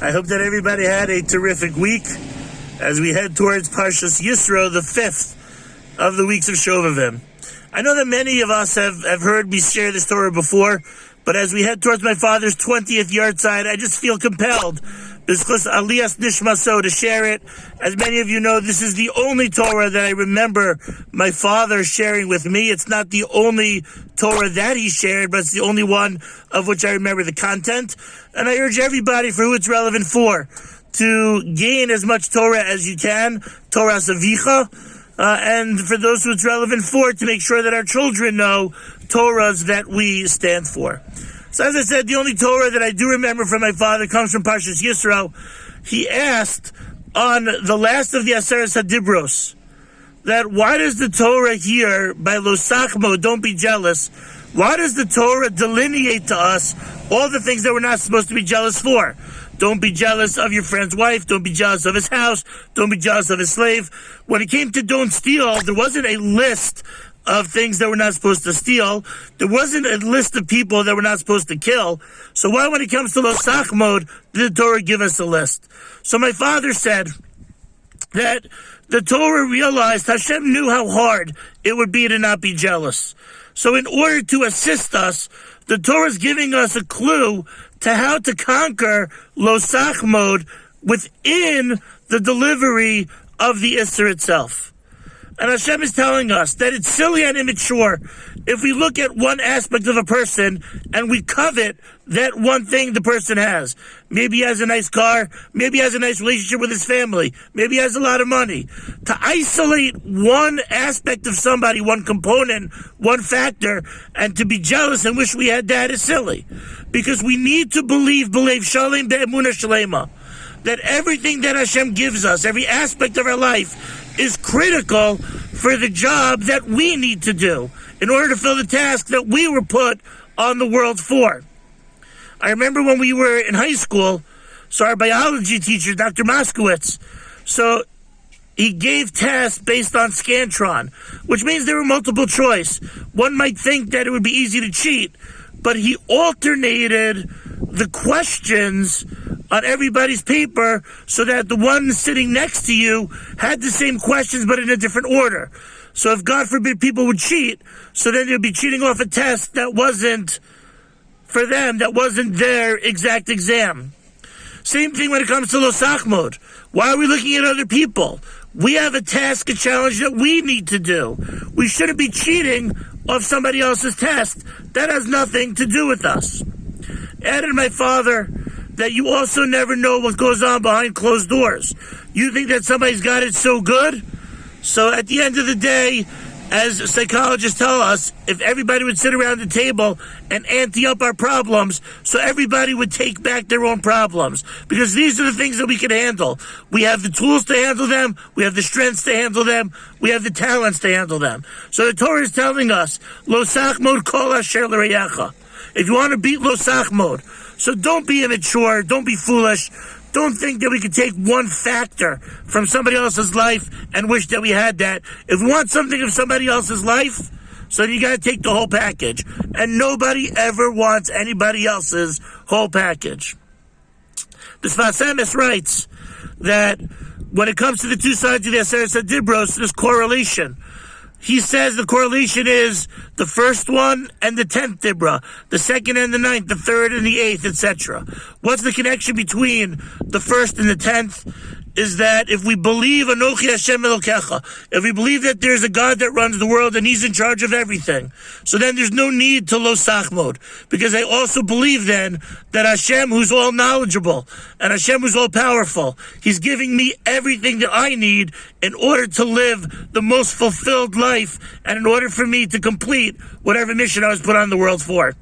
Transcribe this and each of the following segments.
I hope that everybody had a terrific week as we head towards Parshat Yitro, the 5th of the weeks of Shovavim. I know that many of us have heard me share this Torah before, but as we head towards my father's 20th yard side, I just feel compelled, B'schus Aliyas Nishmaso, to share it. As many of you know, this is the only Torah that I remember my father sharing with me. It's not the only Torah that he shared, but it's the only one of which I remember the content. And I urge everybody, for who it's relevant for, to gain as much Torah as you can, Torah Savicha, and for those who it's relevant for, to make sure that our children know Torahs that we stand for. So as I said, the only Torah that I do remember from my father comes from Parshat Yitro. He asked on the last of the Aseret HaDibros that why does the Torah here, by Lo Sachmo, don't be jealous, why does the Torah delineate to us all the things that we're not supposed to be jealous for? Don't be jealous of your friend's wife. Don't be jealous of his house. Don't be jealous of his slave. When it came to don't steal, there wasn't a list of things that we're not supposed to steal. There wasn't a list of people that we're not supposed to kill. So why, when it comes to Lo Sachmod, did the Torah give us a list? So my father said that the Torah realized Hashem knew how hard it would be to not be jealous. So in order to assist us, the Torah is giving us a clue to how to conquer Lo Sachmod within the delivery of the Isser itself. And Hashem is telling us that it's silly and immature if we look at one aspect of a person and we covet that one thing the person has. Maybe he has a nice car, maybe he has a nice relationship with his family, maybe he has a lot of money. To isolate one aspect of somebody, one component, one factor, and to be jealous and wish we had that is silly. Because we need to believe Shalem Be'emunah Shalema, that everything that Hashem gives us, every aspect of our life, is critical for the job that we need to do in order to fill the task that we were put on the world for. I remember when we were in high school, so our biology teacher, Dr. Moskowitz, so he gave tests based on Scantron, which means there were multiple choice. One might think that it would be easy to cheat, but he alternated the questions on everybody's paper so that the one sitting next to you had the same questions but in a different order. So if, God forbid, people would cheat, so then they'd be cheating off a test that wasn't for them, that wasn't their exact exam. Same thing when it comes to Lo Sachmod. Why are we looking at other people? We have a task, a challenge that we need to do. We shouldn't be cheating off somebody else's test. That has nothing to do with us. Added my father that you also never know what goes on behind closed doors. You think that somebody's got it so good? So at the end of the day, as psychologists tell us, if everybody would sit around the table and ante up our problems, so everybody would take back their own problems. Because these are the things that we can handle. We have the tools to handle them, we have the strengths to handle them, we have the talents to handle them. So the Torah is telling us, Lo Sachmod kol asher l'reyecha. If you want to beat Lo Sachmod, so don't be immature, don't be foolish, don't think that we can take one factor from somebody else's life and wish that we had that. If we want something of somebody else's life, so you got to take the whole package. And nobody ever wants anybody else's whole package. The Sfas Emes writes that when it comes to the two sides of the Aseret HaDibros, there's correlation. He says the correlation is the first one and the 10th Dibra, the second and the 9th, the third and the 8th, etc. What's the connection between the first and the 10th? Is that if we believe Anochi Hashem Elokecha, if we believe that there's a God that runs the world and He's in charge of everything, so then there's no need to Lo Sachmod, because I also believe then that Hashem, who's all knowledgeable, and Hashem, who's all powerful, He's giving me everything that I need in order to live the most fulfilled life, and in order for me to complete whatever mission I was put on the world for.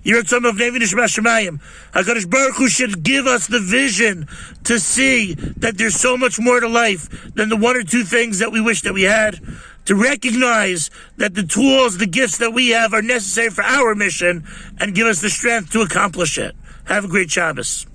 Yirtzom of Nevi Nishma Shemayim. HaKadosh Baruch Hu should give us the vision to see that there's so much more to life than the one or two things that we wish that we had. To recognize that the tools, the gifts that we have are necessary for our mission, and give us the strength to accomplish it. Have a great Shabbos.